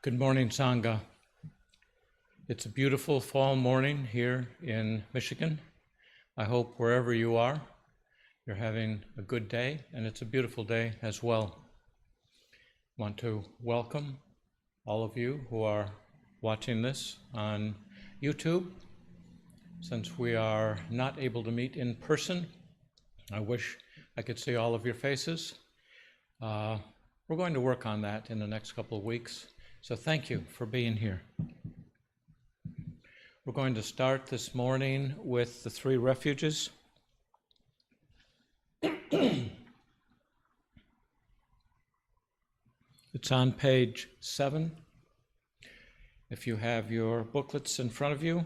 Good morning, Sangha. It's a beautiful fall morning here in Michigan. I hope wherever you are, you're having a good day, and it's a beautiful day as well. I want to welcome all of you who are watching this on YouTube. Since we are not able to meet in person, I wish I could see all of your faces. We're going to work on that in the next couple of weeks. So thank you for being here. We're going to start this morning with the three refuges. It's on page 7. If you have your booklets in front of you.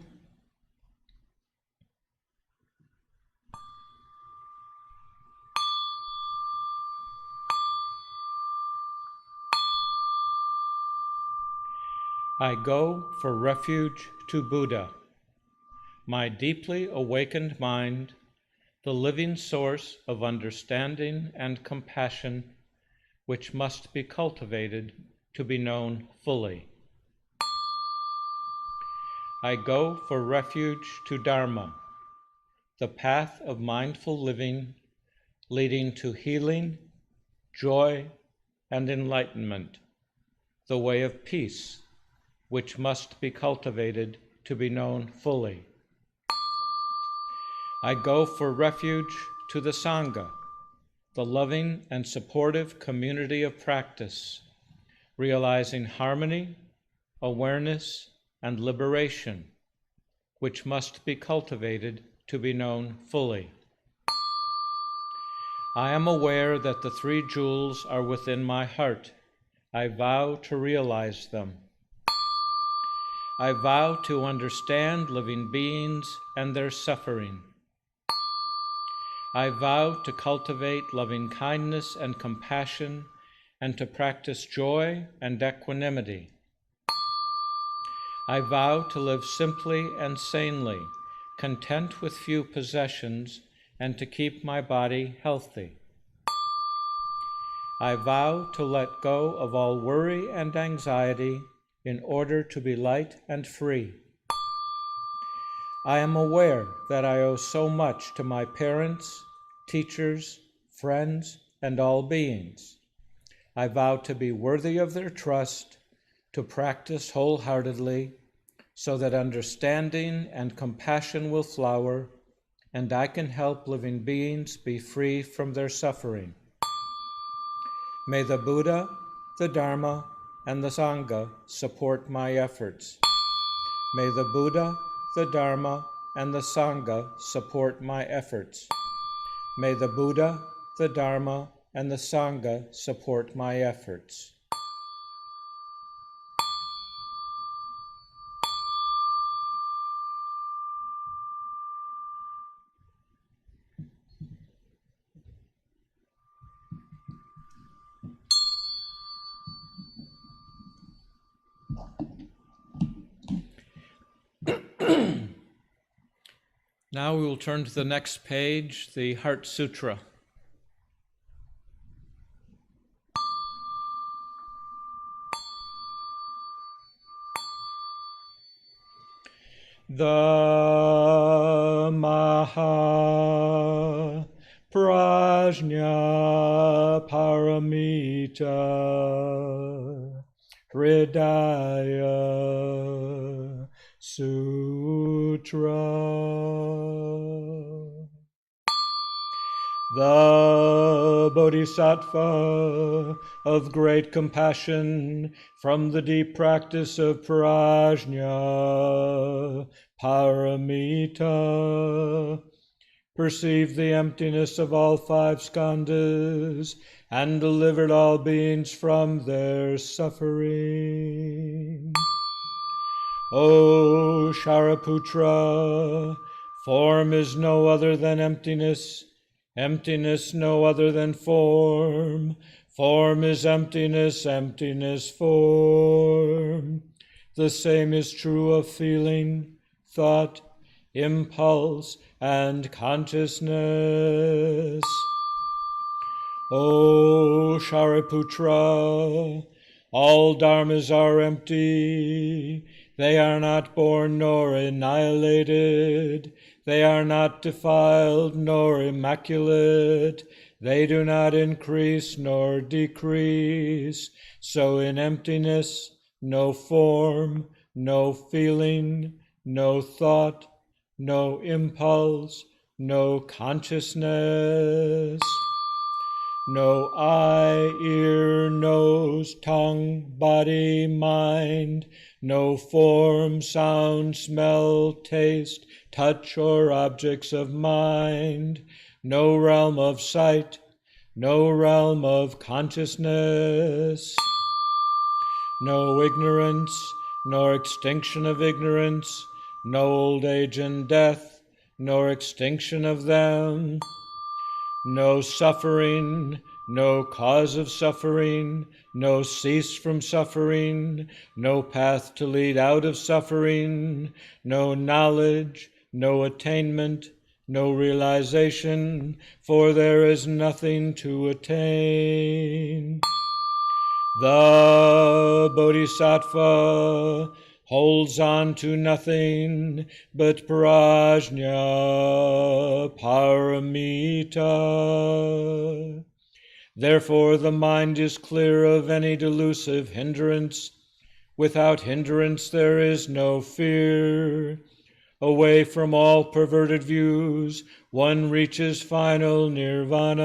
I go for refuge to Buddha, my deeply awakened mind, the living source of understanding and compassion, which must be cultivated to be known fully. I go for refuge to Dharma, the path of mindful living leading to healing, joy, and enlightenment, the way of peace, which must be cultivated to be known fully. I go for refuge to the Sangha, the loving and supportive community of practice, realizing harmony, awareness, and liberation, which must be cultivated to be known fully. I am aware that the three jewels are within my heart. I vow to realize them. I vow to understand living beings and their suffering. I vow to cultivate loving kindness and compassion and to practice joy and equanimity. I vow to live simply and sanely, content with few possessions, and to keep my body healthy. I vow to let go of all worry and anxiety in order to be light and free. I am aware that I owe so much to my parents, teachers, friends, and all beings. I vow to be worthy of their trust, to practice wholeheartedly, so that understanding and compassion will flower, and I can help living beings be free from their suffering. May the Buddha, the Dharma, and the Sangha support my efforts. May the Buddha, the Dharma, and the Sangha support my efforts. May the Buddha, the Dharma, and the Sangha support my efforts. Now we will turn to the next page, the Heart Sutra. The Maha Prajna Paramita Hridaya Sutra. The Bodhisattva of great compassion from the deep practice of Prajna Paramita perceived the emptiness of all five skandhas and delivered all beings from their suffering. O Shariputra, form is no other than emptiness, emptiness no other than form, form is emptiness, emptiness form. The same is true of feeling, thought, impulse, and consciousness. O Shariputra, All dharmas are empty. They are not born nor annihilated. They are not defiled nor immaculate. They do not increase nor decrease. So in emptiness, no form, no feeling, no thought, no impulse, no consciousness. No eye, ear, nose, tongue, body, mind, no form, sound, smell, taste, touch, or objects of mind, no realm of sight, no realm of consciousness, no ignorance, nor extinction of ignorance, no old age and death, nor extinction of them, no suffering, no cause of suffering, no cease from suffering, no path to lead out of suffering, no knowledge, no attainment, no realization, for there is nothing to attain. The Bodhisattva holds on to nothing but prajna paramita. Therefore the mind is clear of any delusive hindrance. Without hindrance there is no fear. Away from all perverted views, one reaches final nirvana.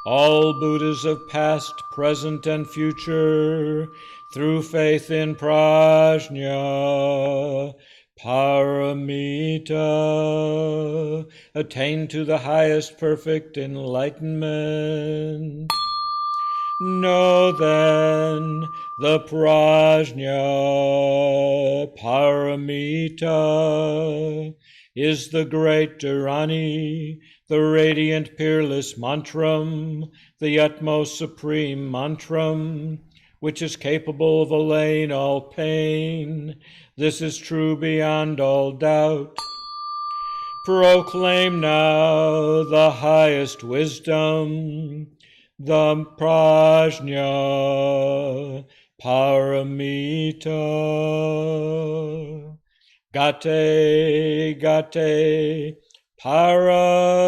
All Buddhas of past, present, and future, through faith in prajna paramita, attain to the highest perfect enlightenment. Know then the prajna paramita is the great Dharani, the radiant peerless mantram, the utmost supreme mantram, which is capable of allaying all pain. This is true beyond all doubt. Proclaim now the highest wisdom, the prajna paramita. Gate, gate, paragate,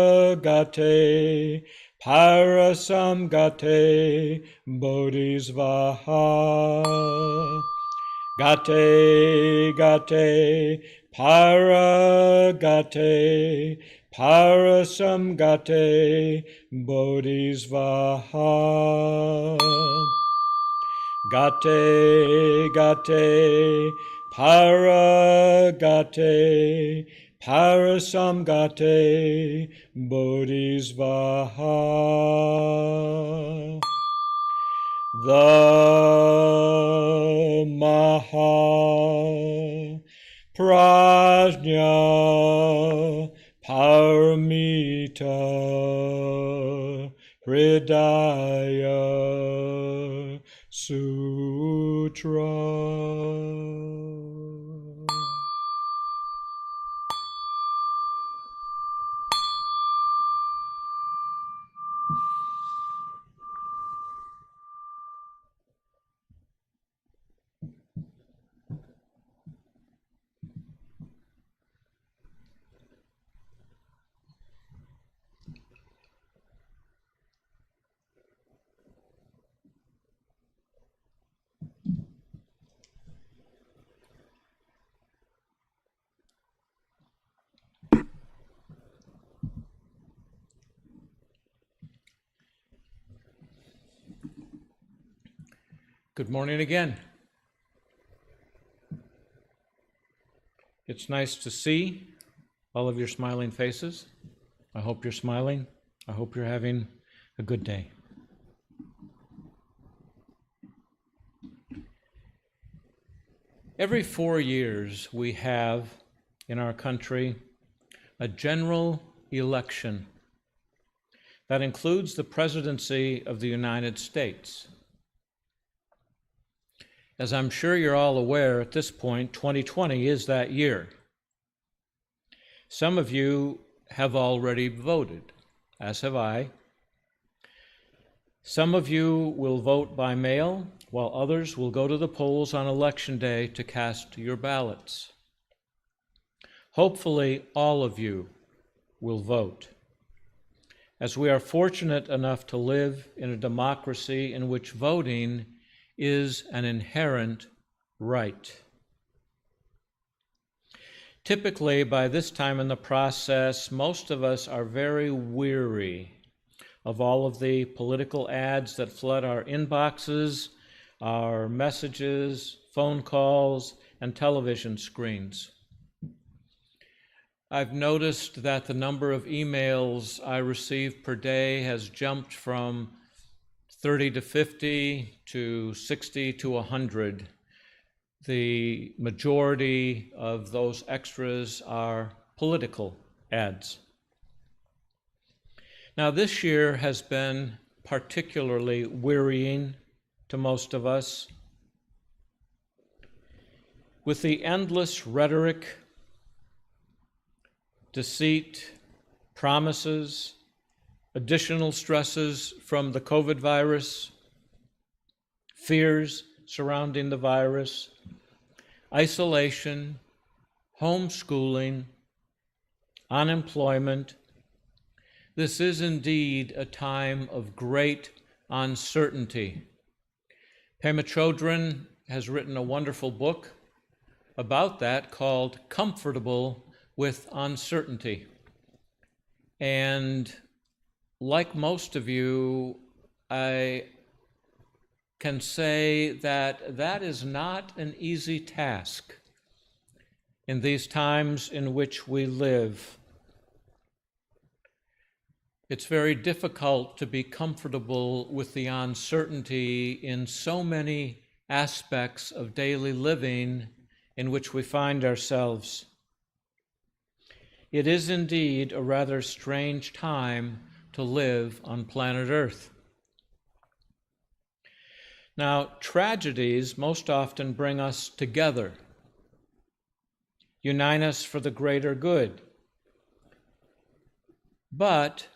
parasamgate, bodhisvaha. Gate, gate, paragate, parasamgate, bodhisvaha. Gate, gate, paragate, parasamgate, bodhisvaha. The Maha Prajna Paramita Hridaya Sutra. Good morning again. It's nice to see all of your smiling faces. I hope you're smiling. I hope you're having a good day. Every 4 years, we have in our country a general election that includes the presidency of the United States. As I'm sure you're all aware at this point, 2020 is that year. Some of you have already voted, as have I. Some of you will vote by mail, while others will go to the polls on Election Day to cast your ballots. Hopefully, all of you will vote, as we are fortunate enough to live in a democracy in which voting is an inherent right. Typically, by this time in the process, most of us are very weary of all of the political ads that flood our inboxes, our messages, phone calls, and television screens. I've noticed that the number of emails I receive per day has jumped from 30 to 50 to 60 to 100. The majority of those extras are political ads. Now, this year has been particularly wearying to most of us, with the endless rhetoric, deceit, promises, additional stresses from the COVID virus, fears surrounding the virus, isolation, homeschooling, unemployment. This is indeed a time of great uncertainty. Pema Chodron has written a wonderful book about that called Comfortable with Uncertainty. And like most of you, I can say that that is not an easy task in these times in which we live. It's very difficult to be comfortable with the uncertainty in so many aspects of daily living in which we find ourselves. It is indeed a rather strange time to live on planet Earth. Now, tragedies most often bring us together, unite us for the greater good. But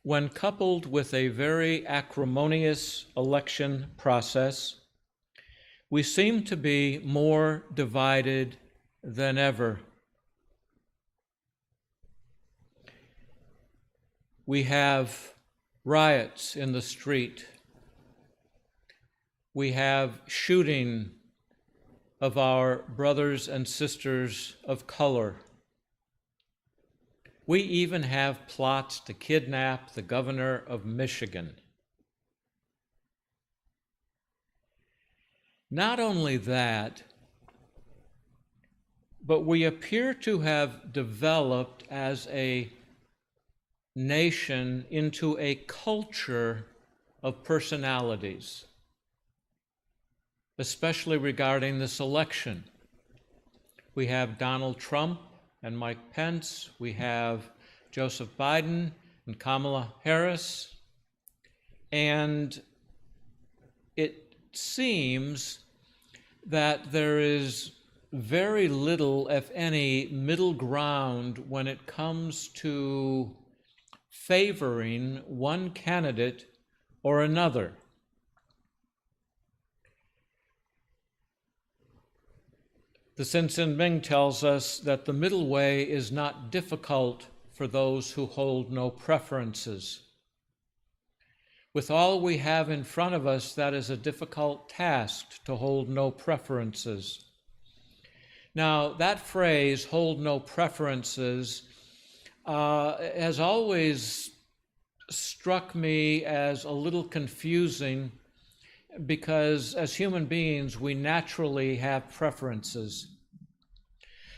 when coupled with a very acrimonious election process, we seem to be more divided than ever. We have riots in the street. We have shooting of our brothers and sisters of color. We even have plots to kidnap the governor of Michigan. Not only that, but we appear to have developed as a nation into a culture of personalities, especially regarding this election. We have Donald Trump and Mike Pence. We have Joseph Biden and Kamala Harris. And it seems that there is very little, if any, middle ground when it comes to favoring one candidate or another. The Sin Ming tells us that the middle way is not difficult for those who hold no preferences. With all we have in front of us, that is a difficult task to hold no preferences. Now, that phrase, hold no preferences, has always struck me as a little confusing, because as human beings, we naturally have preferences.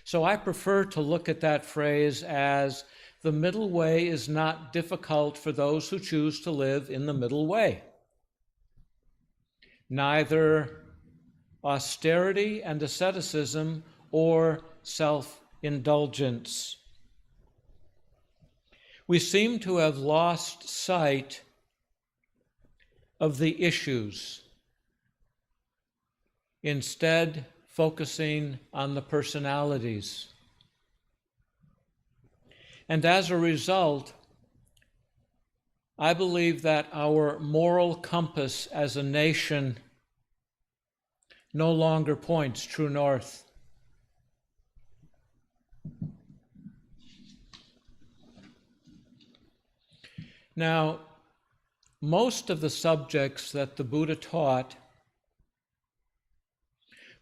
So I prefer to look at that phrase as the middle way is not difficult for those who choose to live in the middle way. Neither austerity and asceticism or self-indulgence. We seem to have lost sight of the issues, instead focusing on the personalities. And as a result, I believe that our moral compass as a nation no longer points true north. Now, most of the subjects that the Buddha taught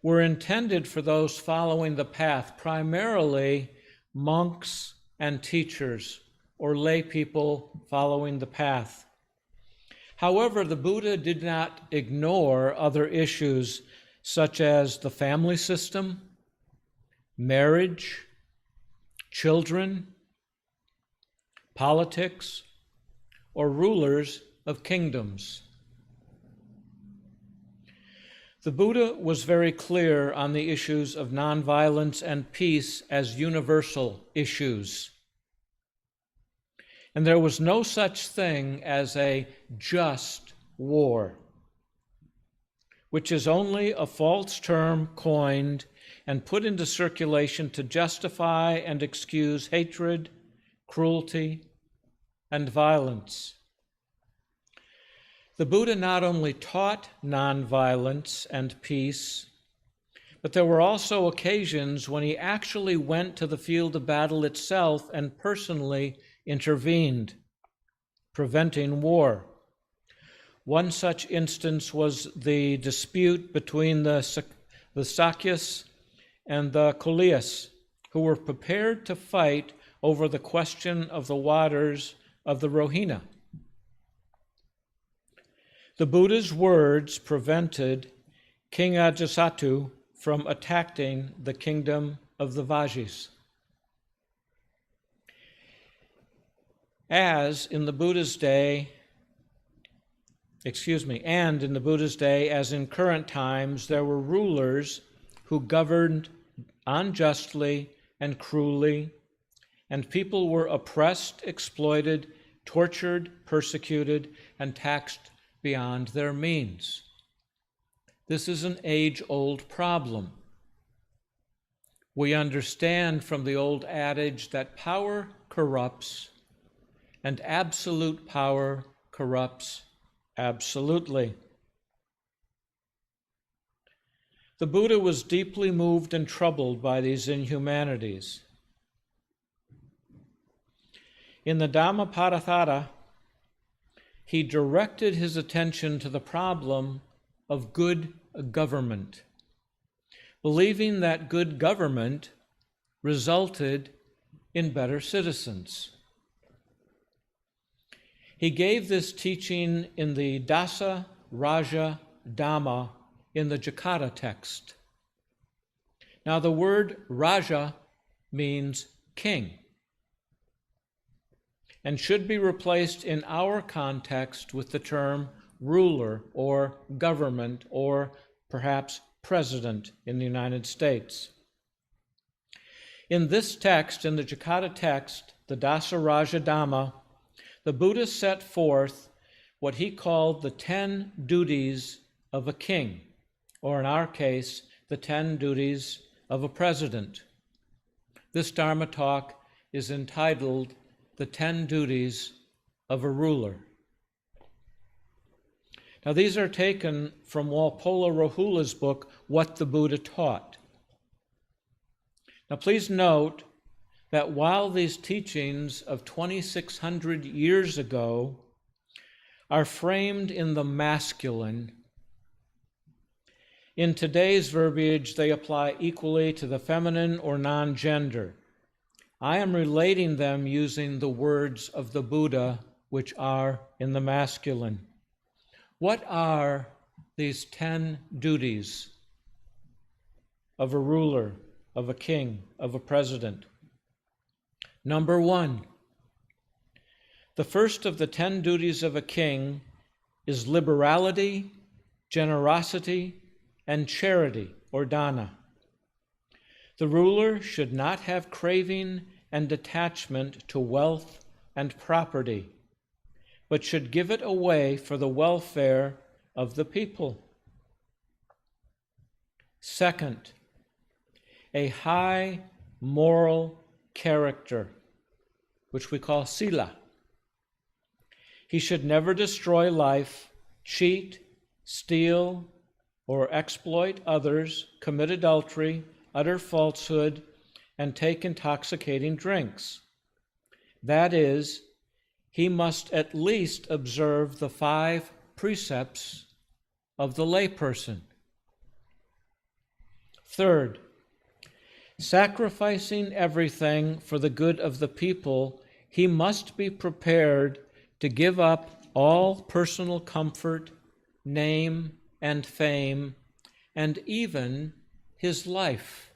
were intended for those following the path, primarily monks and teachers or lay people following the path. However, the Buddha did not ignore other issues such as the family system, marriage, children, politics, or rulers of kingdoms. The Buddha was very clear on the issues of nonviolence and peace as universal issues. And there was no such thing as a just war, which is only a false term coined and put into circulation to justify and excuse hatred, cruelty, and violence. The Buddha not only taught nonviolence and peace, but there were also occasions when he actually went to the field of battle itself and personally intervened, preventing war. One such instance was the dispute between the Sakyas and the Koliyas, who were prepared to fight over the question of the waters of the Rohini. The Buddha's words prevented King Ajatasattu from attacking the kingdom of the Vajis. And in the Buddha's day, as in current times, there were rulers who governed unjustly and cruelly, and people were oppressed, exploited, tortured, persecuted, and taxed beyond their means. This is an age-old problem. We understand from the old adage that power corrupts, and absolute power corrupts absolutely. The Buddha was deeply moved and troubled by these inhumanities. In the Dhammapada, he directed his attention to the problem of good government, believing that good government resulted in better citizens. He gave this teaching in the Dasa Raja Dhamma in the Jakarta text. Now, the word Raja means king, and should be replaced in our context with the term ruler or government or perhaps president in the United States. In this text, in the Jakarta text, the Dasa Raja Dhamma, the Buddha set forth what he called the 10 duties of a king, or in our case, the 10 duties of a president. This Dharma talk is entitled The 10 Duties of a Ruler. Now, these are taken from Walpola Rahula's book, What the Buddha Taught. Now, please note that while these teachings of 2,600 years ago are framed in the masculine, in today's verbiage, they apply equally to the feminine or non-gender. I am relating them using the words of the Buddha, which are in the masculine. What are these 10 duties of a ruler, of a king, of a president? Number 1, the first of the 10 duties of a king is liberality, generosity, and charity, or dana. The ruler should not have craving and attachment to wealth and property, but should give it away for the welfare of the people. Second, a high moral character, which we call sila. He should never destroy life, cheat, steal, or exploit others, commit adultery, utter falsehood, and take intoxicating drinks. That is, he must at least observe the 5 precepts of the layperson. Third, sacrificing everything for the good of the people, he must be prepared to give up all personal comfort, name, and fame, and even his life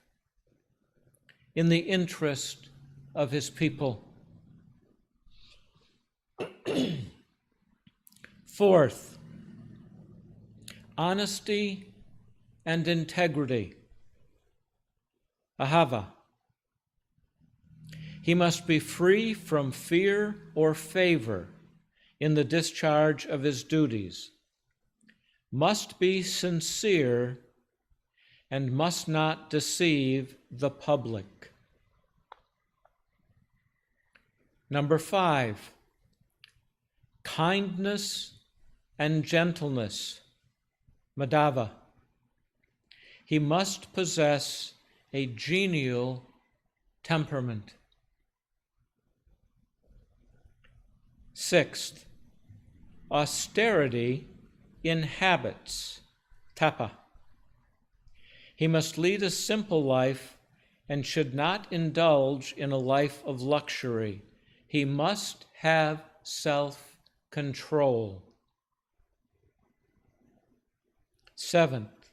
in the interest of his people. Fourth, honesty and integrity. Ahava. He must be free from fear or favor in the discharge of his duties, must be sincere, and must not deceive the public. Number 5, kindness and gentleness. Madhava. He must possess a genial temperament. Sixth, austerity in habits. Tapa. He must lead a simple life and should not indulge in a life of luxury. He must have self-control. Seventh,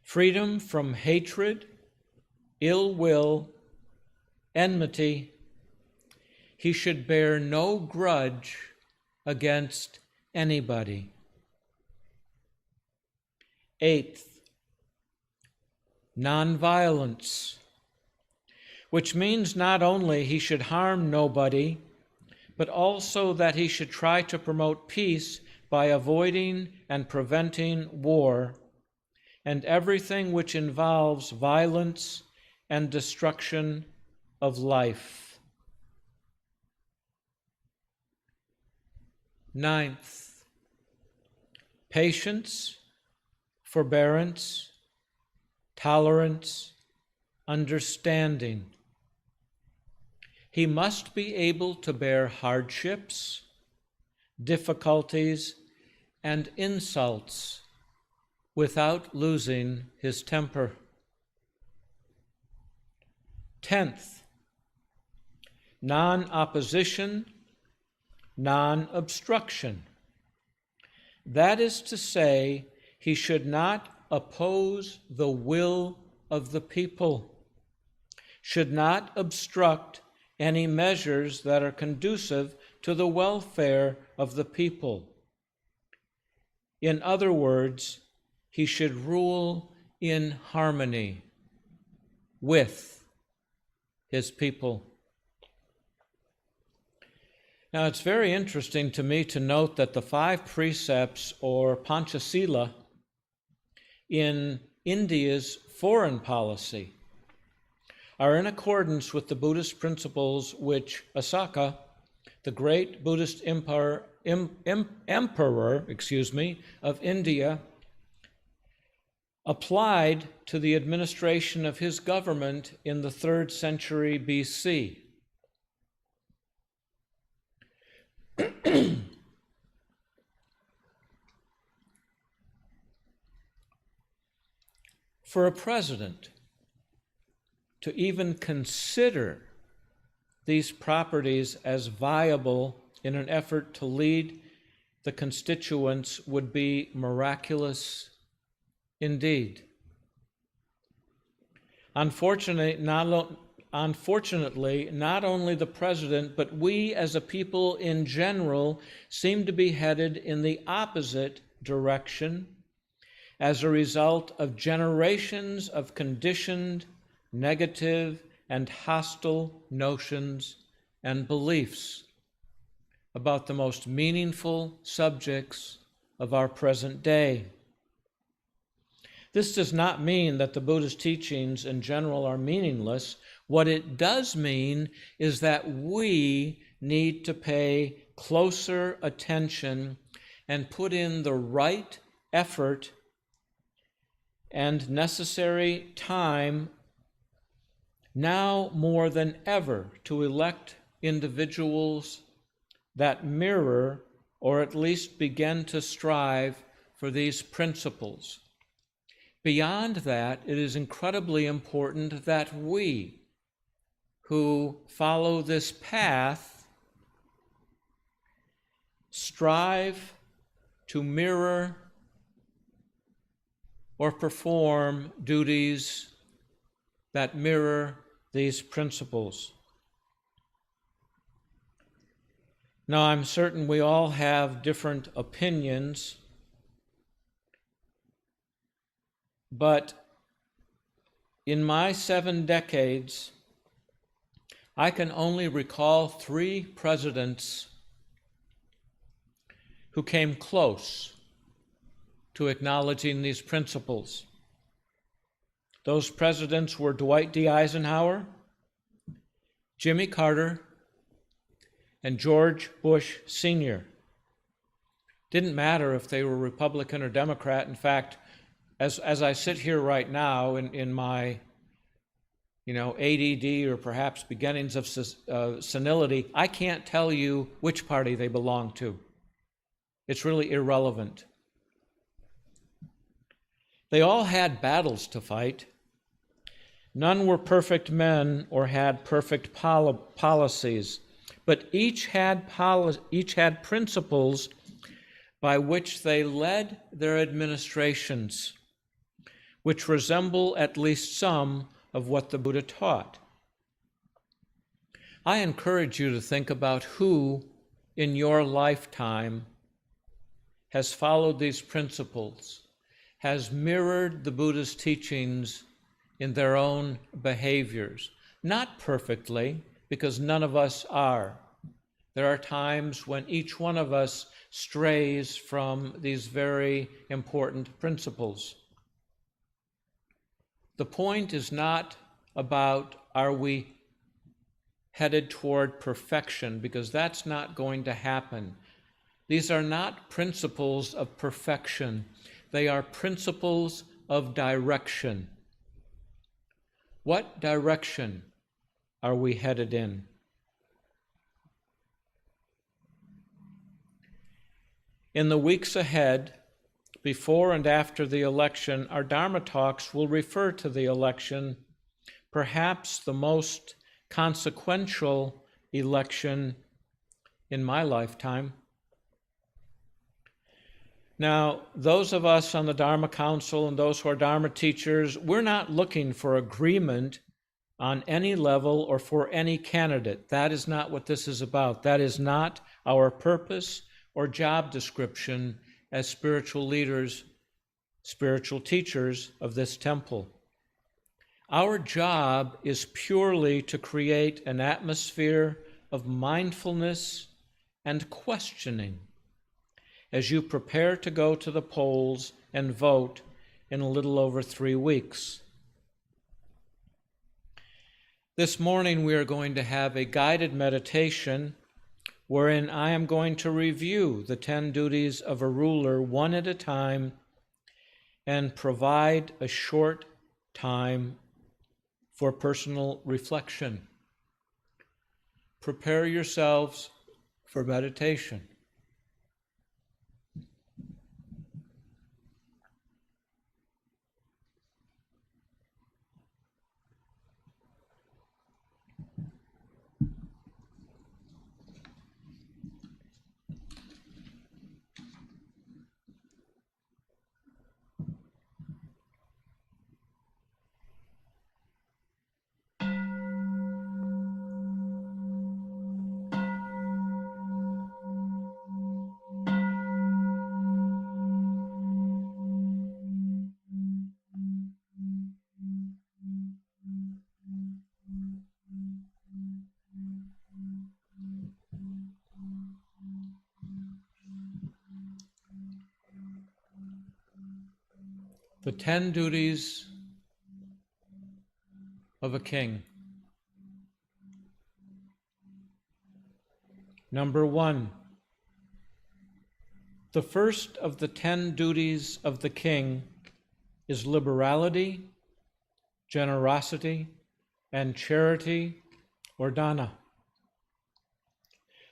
freedom from hatred, ill will, enmity. He should bear no grudge against anybody. Eighth, nonviolence, which means not only he should harm nobody, but also that he should try to promote peace by avoiding and preventing war and everything which involves violence and destruction of life. Ninth, patience, forbearance, tolerance, understanding. He must be able to bear hardships, difficulties, and insults without losing his temper. 10th, non-opposition, non-obstruction. That is to say, he should not oppose the will of the people, should not obstruct any measures that are conducive to the welfare of the people. In other words, he should rule in harmony with his people. Now, it's very interesting to me to note that the 5 precepts, or Panchasila, in India's foreign policy are in accordance with the Buddhist principles which Asaka, the great Buddhist emperor of India, applied to the administration of his government in the 3rd century BC. For a president to even consider these properties as viable in an effort to lead the constituents would be miraculous indeed. Unfortunately, not only the president, but we as a people in general seem to be headed in the opposite direction as a result of generations of conditioned, negative, and hostile notions and beliefs about the most meaningful subjects of our present day. This does not mean that the Buddhist teachings in general are meaningless. What it does mean is that we need to pay closer attention and put in the right effort and necessary time now more than ever to elect individuals that mirror or at least begin to strive for these principles. Beyond that, it is incredibly important that we who follow this path strive to mirror or perform duties that mirror these principles. Now, I'm certain we all have different opinions, but in my 7 decades, I can only recall 3 presidents who came close to acknowledging these principles. Those presidents were Dwight D. Eisenhower, Jimmy Carter, and George Bush Sr. Didn't matter if they were Republican or Democrat. In fact, as I sit here right now in my ADD or perhaps beginnings of senility, I can't tell you which party they belong to. It's really irrelevant. They all had battles to fight. None were perfect men or had perfect policies, but each had principles by which they led their administrations, which resemble at least some of what the Buddha taught. I encourage you to think about who in your lifetime has followed these principles, has mirrored the Buddha's teachings in their own behaviors. Not perfectly, because none of us are. There are times when each one of us strays from these very important principles. The point is not about are we headed toward perfection, because that's not going to happen. These are not principles of perfection. They are principles of direction. What direction are we headed in? In the weeks ahead, before and after the election, our Dharma talks will refer to the election, perhaps the most consequential election in my lifetime. Now, those of us on the Dharma Council and those who are Dharma teachers, we're not looking for agreement on any level or for any candidate. That is not what this is about. That is not our purpose or job description as spiritual leaders, spiritual teachers of this temple. Our job is purely to create an atmosphere of mindfulness and questioning as you prepare to go to the polls and vote in a little over 3 weeks. This morning we are going to have a guided meditation wherein I am going to review the 10 duties of a ruler one at a time and provide a short time for personal reflection. Prepare yourselves for meditation. The 10 duties of a king. Number 1, The first of the 10 duties of the king is liberality, generosity, and charity, or dana.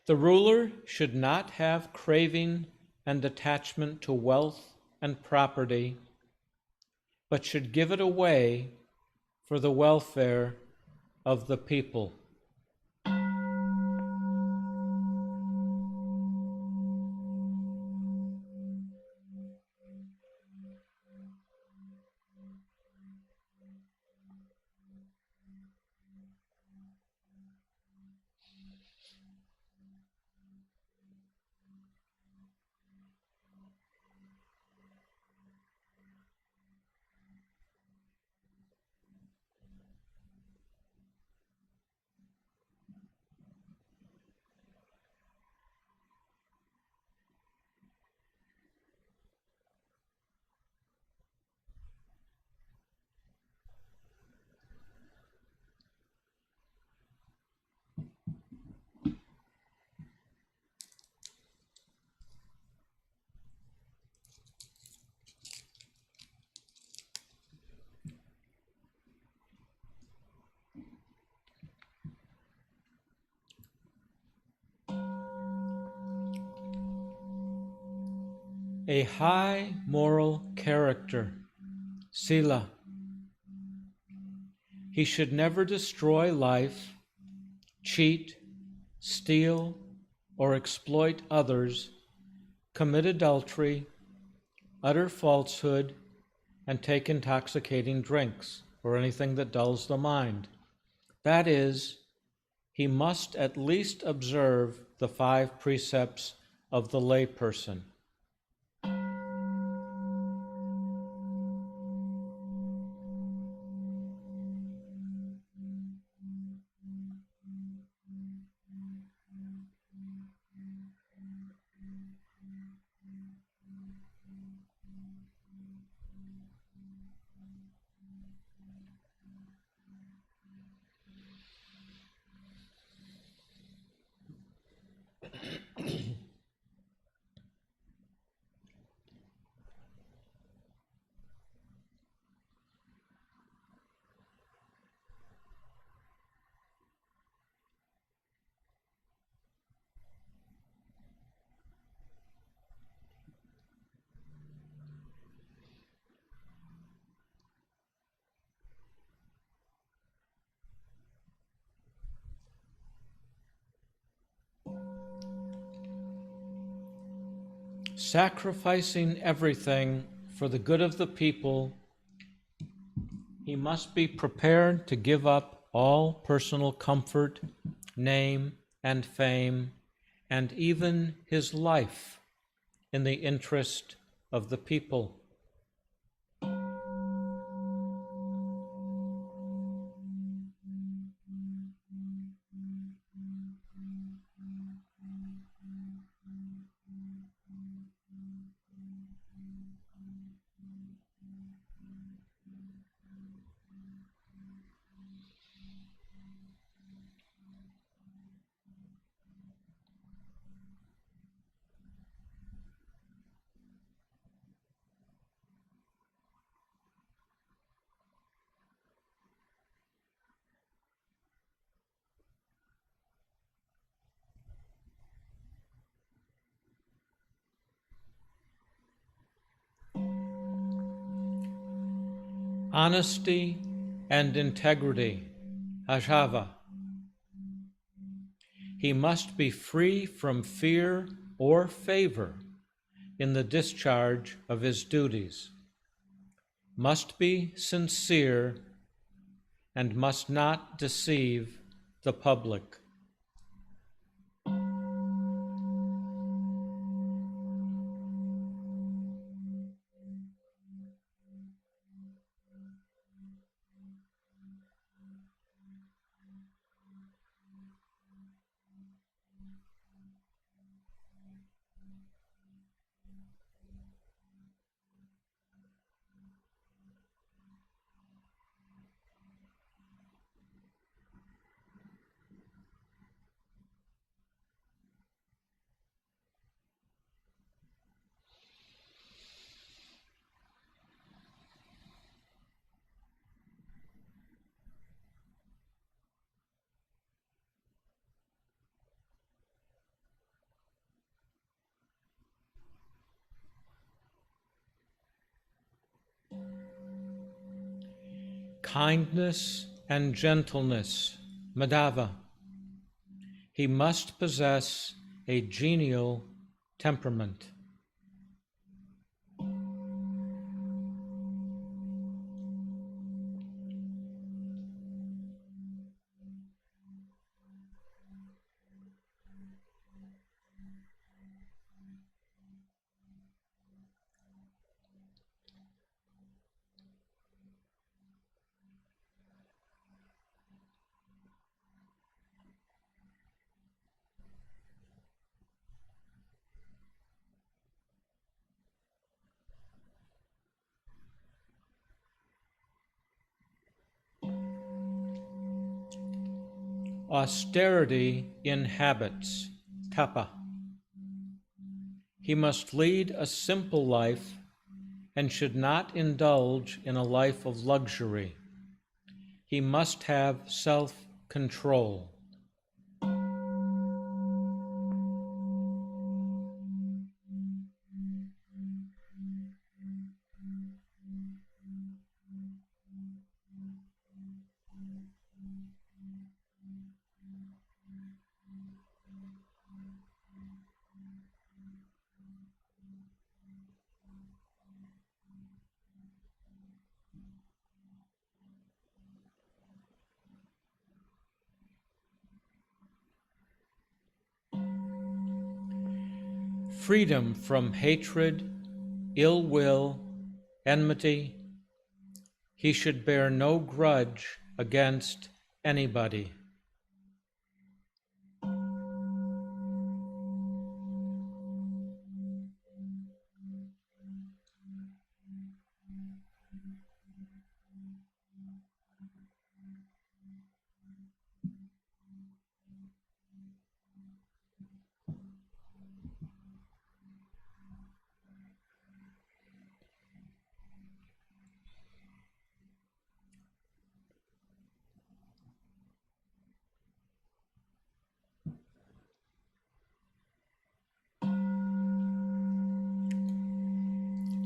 The ruler should not have craving and attachment to wealth and property, but should give it away for the welfare of the people. A high moral character, sila. He should never destroy life, cheat, steal, or exploit others, commit adultery, utter falsehood, and take intoxicating drinks, or anything that dulls the mind. That is, he must at least observe the 5 precepts of the layperson. Sacrificing everything for the good of the people, he must be prepared to give up all personal comfort, name, and fame, and even his life in the interest of the people. Honesty and integrity, ajava. He must be free from fear or favor in the discharge of his duties, must be sincere, and must not deceive the public. kindness and gentleness, Madhava. He must possess a genial temperament. Austerity in habits, tapa. He must lead a simple life and should not indulge in a life of luxury. He must have self-control. Freedom from hatred, ill will, enmity. He should bear no grudge against anybody.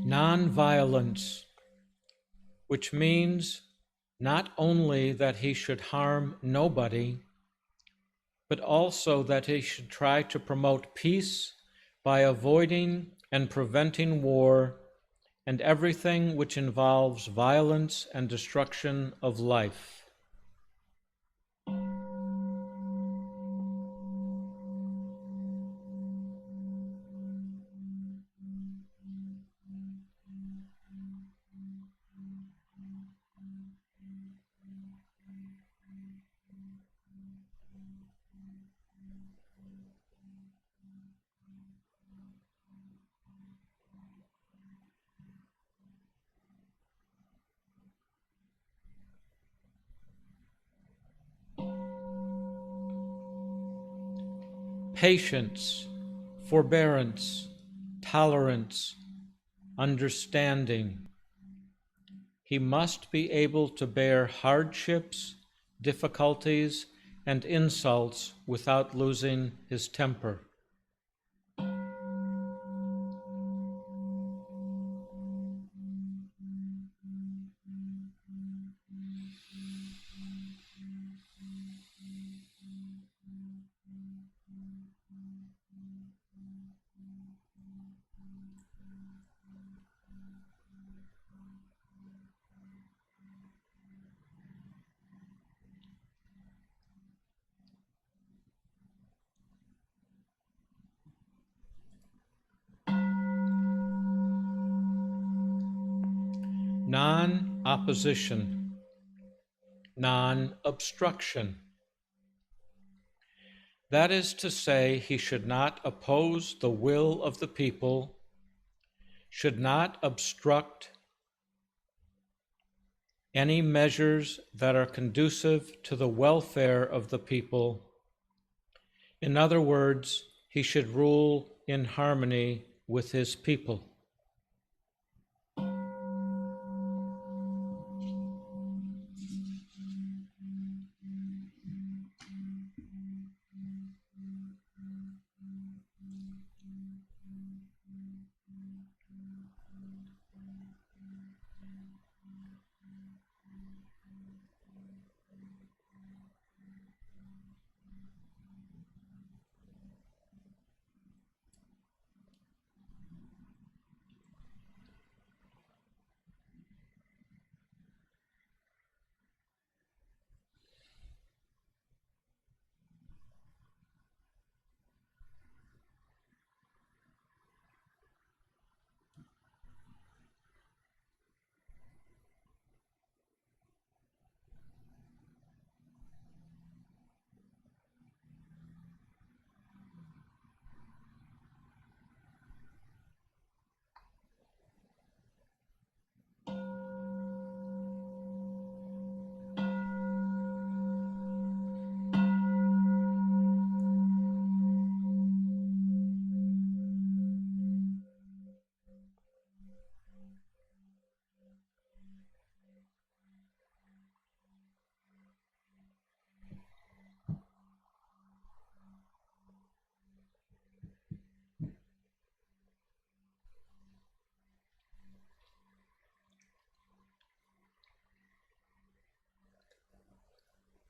Non-violence, which means not only that he should harm nobody, but also that he should try to promote peace by avoiding and preventing war and everything which involves violence and destruction of life. Patience, forbearance, tolerance, understanding. He must be able to bear hardships, difficulties, and insults without losing his temper. Non-opposition, non-obstruction. That is to say, he should not oppose the will of the people, should not obstruct any measures that are conducive to the welfare of the people. In other words, he should rule in harmony with his people.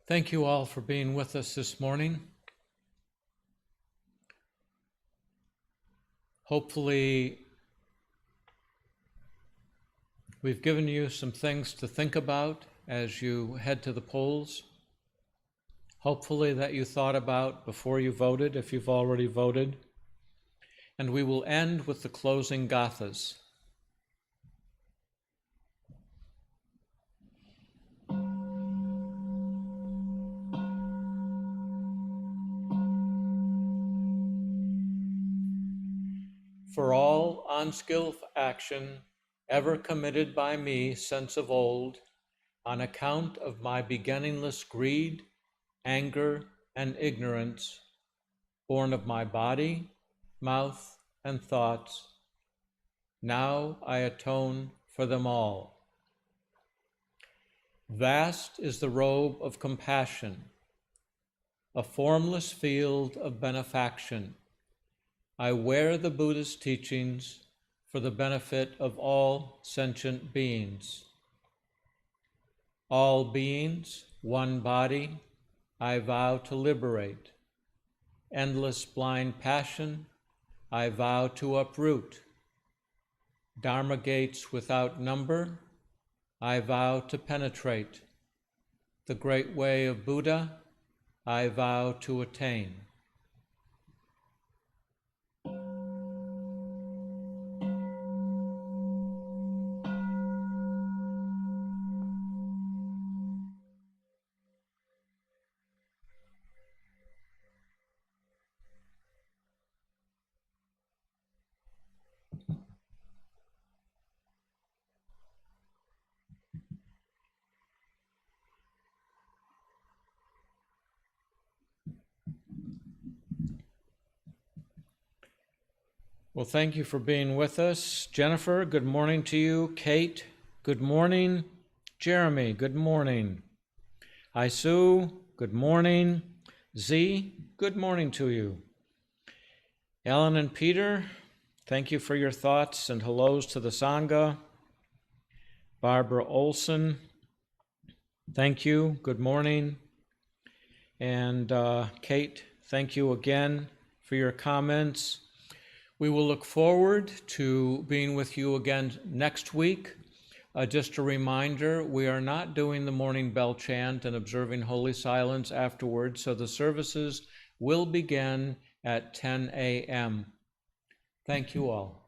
Thank you all for being with us this morning. Hopefully, we've given you some things to think about as you head to the polls. Hopefully that you thought about before you voted, if you've already voted. And we will end with the closing gathas. For all unskillful action ever committed by me since of old, on account of my beginningless greed, anger, and ignorance, born of my body, mouth, and thoughts, now I atone for them all. Vast is the robe of compassion, a formless field of benefaction. I wear the Buddha's teachings for the benefit of all sentient beings. All beings, one body, I vow to liberate. Endless blind passion, I vow to uproot. Dharma gates without number, I vow to penetrate. The great way of Buddha, I vow to attain. Well, thank you for being with us. Jennifer, good morning to you. Kate, good morning. Jeremy, good morning. Hi, Sue, good morning. Z, good morning to you. Ellen and Peter, thank you for your thoughts and hellos to the Sangha. Barbara Olson, thank you, good morning. And Kate, thank you again for your comments. We will look forward to being with you again next week. Just a reminder, we are not doing the morning bell chant and observing holy silence afterwards, so the services will begin at 10 a.m. Thank you all.